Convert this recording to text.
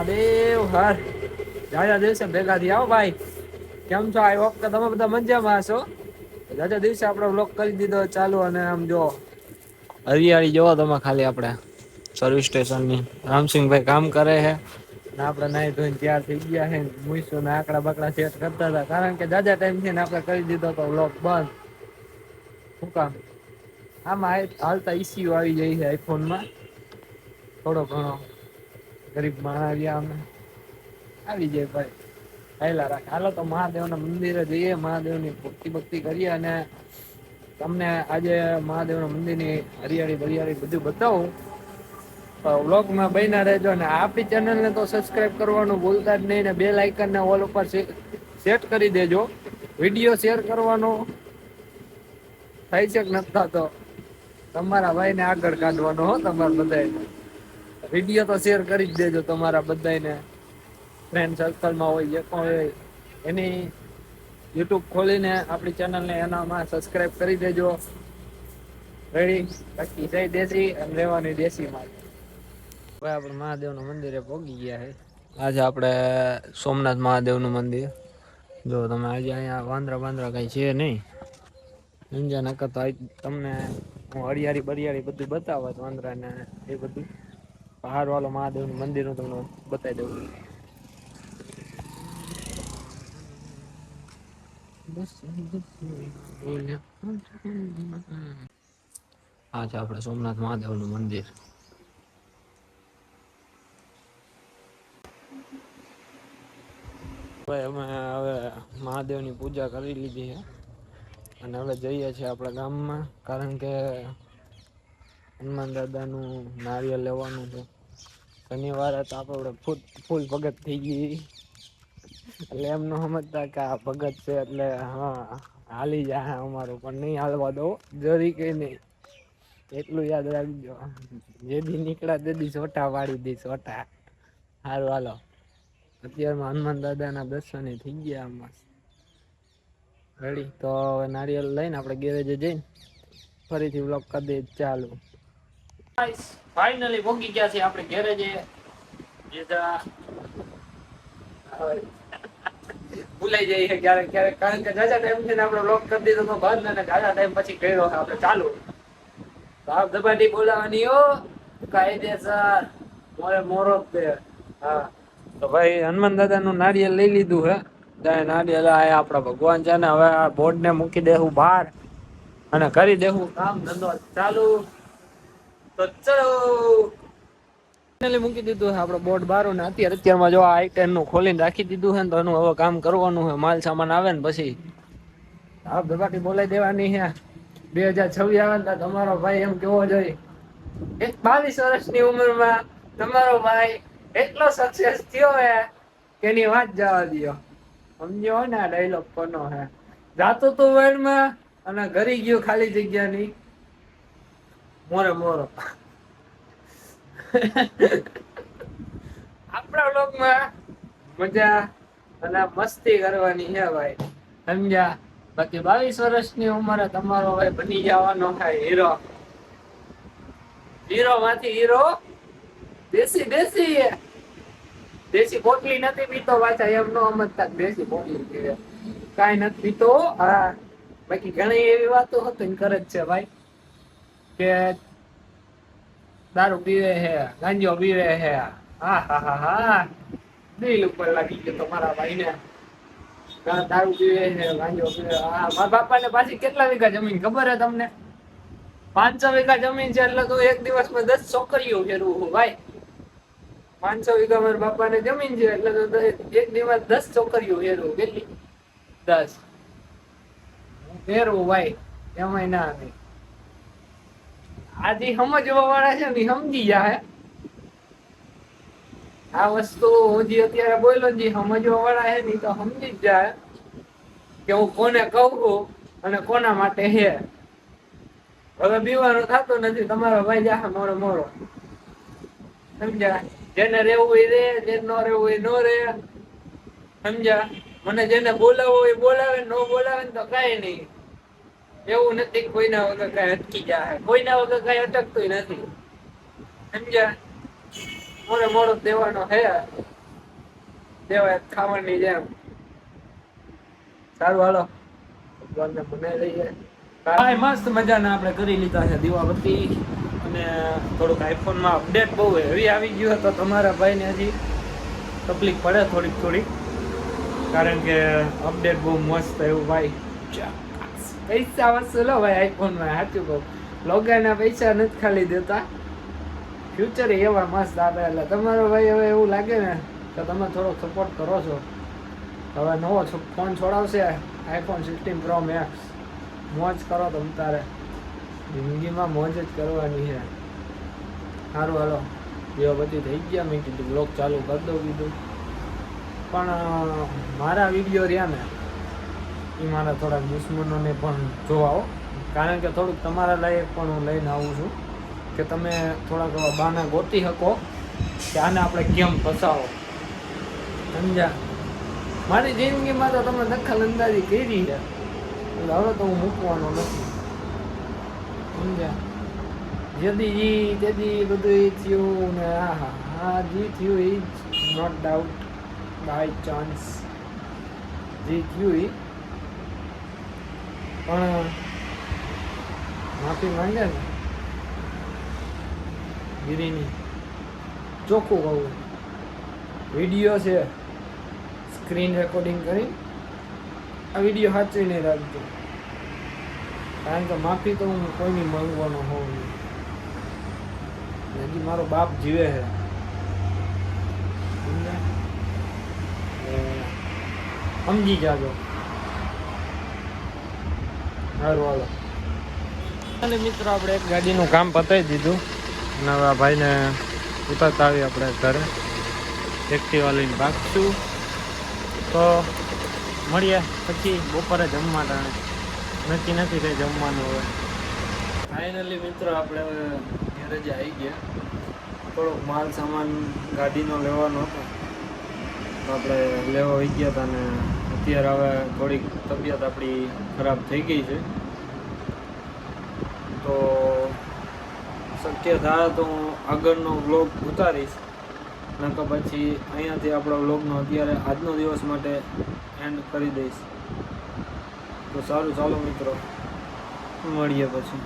મહાદેવ હર જાજા દિવસે ભેગા થી આવો ભાઈ. કેમ છો? આ વખતે તમે બધા મજામાં હશો. જાજા દિવસે આપડો વ્લોગ કરી દીધો ચાલુ અને આમ જો હરિયાળી જોવો તમે ખાલી આપડે સર્વિસ સ્ટેશનની રામસિંગભાઈ કામ કરે હે. આપડે નાઈ ધોઈને તૈયાર થઈ ગયા હે મુઈસું આકડા બાકડા સેટ કરતા હતા કારણ કે જાજા ટાઈમ થીને આપડે કરી દીધો તો વ્લોગ બંધ. હું કામ આમાં હાલતા ઈસ્યુ આવી જાય છે આઈફોનમાં. થોડો ઘણો ગરીબ માણસ અમે આવી જાય ભાઈ. હાયલા રાખે હાલો તો મહાદેવ ના મંદિરે જઈએ મહાદેવ ની ભક્તિ ભક્તિ કરીએ અને તમને આજે મહાદેવ ના મંદિર ની હરિયાળી બરિયાળી બધું બતાવું. વ્લોગમાં બન્યા રહેજો ને આપણી ચેનલ ને તો સબસ્ક્રાઈબ કરવાનું ભૂલતા જ નહી ને બેલ આઇકન ને ઓલ ઉપર સેટ કરી દેજો. વિડીયો શેર કરવાનો થાય છે કે નથી થતો તમારા ભાઈ ને આગળ કાઢવાનો હો તમારા બધાને. વિડીયો તો શેર કરી જ દેજો તમારા બધાને. ફ્રેન્ડ સર્કલમાં હોય જે પણ હોય એની યુટ્યુબ ખોલીને આપણી ચેનલને એનામાં સબસ્ક્રાઈબ કરી દેજો. રેડી બાકી જય દેશી અને રહેવાની દેશી માં. હવે આપડે મહાદેવ નું મંદિરે પોગી ગયા હે. આજે આપડે સોમનાથ મહાદેવ નું મંદિર જો તમે આજે અહીંયા વાંદરા બાંદરા કઈ છે નહી. સમજ્યા નકર તો તમને હું હરિયાળી બરિયાળી બધું બતાવત વાંદરા ને એ બધું. હાર વાલો મહાદેવ નું મંદિર નું તમને બતાવી દઉં. આ છે આપડે સોમનાથ મહાદેવ નું મંદિર. ભાઈ અમે હવે મહાદેવ ની પૂજા કરી લીધી છે. અને હવે જઈએ છીએ આપડા ગામમાં કારણ કે હનુમાન દાદા નું નારિયેલ લેવાનું છે. શનિવારે તો આપડે ફૂલ ભગત થઈ ગઈ. એટલે એમ ન સમજતા કે આ ભગત છે એટલે હા હાલી જાય અમારું પણ નહી હાલવા દો જરી કઈ નહી. એટલું યાદ રાખજો જે દી નીકળ્યા તે દી સોટા પાડી દઈ સોટા. હારું હાલો અત્યારમાં હનુમાન દાદા ના દર્શન થઈ ગયા આમાં. રેડી તો નારિયેલ લઈને આપડે ગેરેજે જઈને ફરીથી વ્લોગ કરી દઈએ ચાલુ. ફાઈનલી પોગી ગયા છે આપડે ગેરેજે. ભુલાઈ જાય ક્યારેક ક્યારેક કારણ કે જાજા ટાઈમ થીને આપડે વ્લોગ કરી દીધો તો બંધ અને જાજા ટાઈમ પછી કર્યો આપડે ચાલુ. સાફ સપાટી બોલાવાની હો કાયદેસર. મોરે મોરો જ તે હા તો ભાઈ હનુમાન દાદા નું નારિયેલ લઈ લીધું હે. નારિયેલ આયા આપડા ભગવાન છે ને હવે બોર્ડ ને મૂકી દેવું બહાર. અને કરી દેવું કામ ધંધો ચાલુ. તો ચલો. મૂકી દીધું આપડે બોર્ડ બારું ને અત્યારમાં જો આ નું ખોલીને રાખી દીધું હે તો એનું હવે કામ કરવાનું હે માલ સામાન આવે ને પછી સાફ સપાટી બોલાઈ દેવાની હે. 2026 આવે ને તમારો ભાઈ એમ કેવો જોઈએ. એક 22 વર્ષની ઉંમર માં તમારો ભાઈ એટલો સક્સેસ થયો હે કે એની વાત જવા દયો. સમજ્યો હોય ને આ ડાયલોગ કોનો હે. જાતું તું વર્લ્ડમાં અને ઘરી ગયું ખાલી જગ્યા ની મોરે મોરો. આપણા વ્લોગમાં મજા અને મસ્તી કરવાની હે ભાઈ સમજ્યા. બાકી 22 વર્ષની ઉંમરે તમારો ભાઈ બની જવાનો હે હીરો. હીરો માંથી હીરો દેશી દેશી. દેશી બોટલી નથી પીતો પાછા એમ નો સમજતા દેશી બોટલી પીવે. કઈ નથી પીતો હા બાકી ઘણી એવી વાતો હતી કરે જ છે ભાઈ. કે દારૂ પીવે હે ગાંજો પીવે હે હા હા હા હા. દિલ ઉપર લાગી ગયો તમારા ભાઈ ને. દારૂ પીવે હે ગાંજો પીવે મારા બાપા ને પાછી કેટલા વીઘા જમીન ખબર હે તમને. 500 વીઘા જમીન છે એટલે તો એક દિવસમાં 10 છોકરીઓ ફેરવું હું ભાઈ. 500 વીઘા મારા બાપા ને જમીન છે એટલે તો એક દિવસ 10 છોકરીઓ ફેરવું કેટલી. 10 ફેરવું ભાઈ એમાંય ના આવે. આજી સમજવા વાળા છે ને સમજી જાહે. આ વસ્તુ હું જે અત્યારે બોલ્યો સમજવા વાળા હે ને તો સમજી જ જાય. કે હું કોને કહું અને કોના માટે હે. હવે બીવાનું થતું નથી તમારો ભાઈ જાહે મોરે મોરો. સમજ્યા જેને રેવું હોય રે જેને નો રેવું હોય નો રે. સમજ્યા મને જેને બોલાવો એ બોલાવે ન બોલાવે ને તો કઈ નઈ. એવું નથી કોઈના વગર કઈ અટકી જાય કોઈના વગર કઈ અટકતું નથી. સમજ્યા મોડે મોડો દેવાનો હે દેવાય ખાવાની જેમ સારું હાલો ભગવાનને મને લઈએ ભાઈ મસ્ત મજાના આપણે કરી લીધા છે દીવાબત્તી અને થોડુંક આઈફોનમાં અપડેટ બહુ હેવી આવી ગયું તો તમારા ભાઈને હજી તકલીફ પડે થોડીક કારણ કે અપડેટ બહુ મસ્ત એવું ભાઈ પૈસા વસૂલો ભાઈ આઈફોનમાં સાચું કહું લોગાના પૈસા નથી ખાલી દેતા ફ્યુચર એવા મસ્ત આવે એટલે તમારો ભાઈ હવે એવું લાગે ને કે તમે થોડોક સપોર્ટ કરો છો હવે નવો ફોન છોડાવશે આઈફોન 16 પ્રો મેક્સ મોજ કરો તમ તારે જિંદગીમાં મોજ જ કરવાની છે સારું હાલો જેવા બધી થઈ ગયા મેં કીધું બ્લોગ ચાલુ કરી દઉં કીધું પણ મારા વિડીયો રહ્યા ને એ મારા થોડાક દુશ્મનોને પણ જોવાઓ કારણ કે થોડુંક તમારા લાયક પણ હું લઈને આવું છું કે તમે થોડાક એવા બાના ગોતી શકો કે આને આપણે કેમ ફસાવો સમજ્યા મારી જિંદગીમાં તો તમે દખલ અંદાજી કરી છે એટલે હવે તો હું મૂકવાનો નથી સમજ્યા જેથી જી તેથી બધું થયું ને હા જી થયું એ જ નોટ ડાઉટ બાય ચાન્સ જે થયું એ પણ માફી માંગે ને ગીરીની ચોખ્ખું કહું વિડીયો છે સ્ક્રીન રેકોર્ડિંગ કરી આ વિડીયો સાચવી નહીં રાખજો કારણ કે માફી તો હું કોઈની માંગવાનો હોઉં નહીં હજી મારો બાપ જીવે છે સમજી જાજો સારું હાલો અને મિત્રો આપણે એક ગાડીનું કામ પતાવી દીધું અને હવે આ ભાઈને ઉતરતા આવી આપણે ઘરે એક્ટિવા લઈને ભાગશું તો મળીએ પછી બપોરે જમવા ટાણે નક્કી નથી કંઈ જમવાનું હવે ફાઇનલી મિત્રો આપણે હવે ગેરેજ આવી ગયા થોડોક માલ સામાન ગાડીનો લેવાનો હતો તો આપણે લેવા આવી ગયા હતા ને અત્યારે હવે થોડીક તબિયત આપણી ખરાબ થઈ ગઈ છે તો શક્ય થાય તો હું આગળનો વ્લોગ ઉતારીશ ન તો પછી અહીંયાથી આપણા વ્લોગનો અત્યારે આજનો દિવસ માટે એન્ડ કરી દઈશ તો સારું ચાલો મિત્રો મળીએ પછી